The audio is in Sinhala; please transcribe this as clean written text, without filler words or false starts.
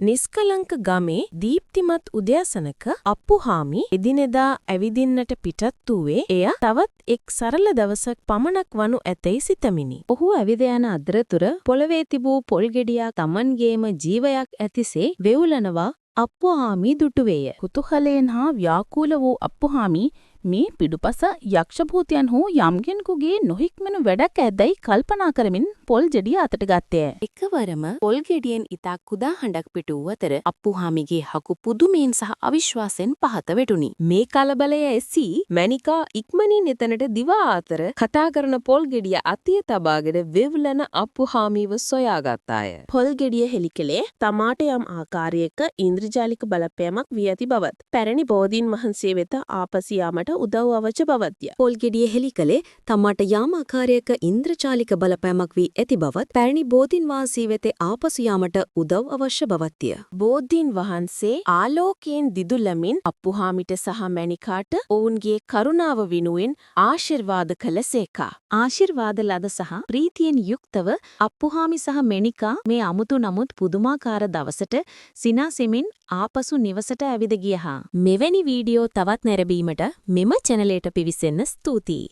නිස්කලංක ගමේ දීප්තිමත් උදෑසනක අප්පුහාමි එදිනෙදා ඇවිදින්නට පිටත් වූයේ එය තවත් එක් සරල දවසක් පමණක් වනු ඇතැයි සිතමිනි. ඔහු ඇවිද යන අතරතුර පොළවේ තිබූ පොල් ගෙඩියක් Tamanගේම ජීවයක් ඇතිසේ වෙවුලනවා අප්පුහාමි දුටුවේය. කුතුහලයෙන් හා ව්‍යාකූල වූ අප්පුහාමි මේ පිඩුපස යක්ෂ භූතයන් හෝ යම් කෙනෙකුගේ නොහික්මන වැඩක් ඇද්දයි කල්පනා කරමින් පොල් ගෙඩිය අතට ගත්තේ. එකවරම පොල් ගෙඩියෙන් ඉතා කුඩා හඬක් පිට වූ අතර අප්පුහාමිගේ හකු පුදුමයෙන් සහ අවිශ්වාසයෙන් පහත වැටුණි. මේ කලබලය ඇසී මැනිකා ඉක්මනින් එතනට දිවා අතර කතා කරන පොල් ගෙඩිය අතිය තබාගෙන වෙව්ලන අප්පුහාමිව සොයාගත්තාය. පොල් ගෙඩිය හෙළි කළේ තමාට යම් ආකාරයක ඉන්ද්‍රජාලික බලපෑමක් වී ඇති බවත්. පැරණි බෝධීන් වහන්සේ වෙත ආපසු යාමට උදව් අවශ්‍ය බවත්ය. පොල් ගෙඩිය හෙළි කළේ තමාට යාම ආකාරයක ඉන්ද්‍රජාලික බලපෑමක් වී ඇති බවත් පැරණි බෝධීන් වහන්සේ වෙත ආපසු යාමට උදව් අවශ්‍ය බවත්ය. බෝධීන් වහන්සේ ආලෝකයෙන් දිදුලමින් අප්පුහාමිට සහ මැනිකාට ඔවුන්ගේ කරුණාව විනුවෙන් ආශිර්වාද කළසේකා. ආශිර්වාද ලද සහ ප්‍රීතියෙන් යුක්තව අප්පුහාමි සහ මෙනිකා මේ අමුතු නමුත් පුදුමාකාර දවසට සිනාසෙමින් ආපසු නිවසට ඇවිද ගියහා. මෙවැනි වීඩියෝ තවත් නැරඹීමට මෙම චැනලයට පිවිසෙන්න ස්තුතියි.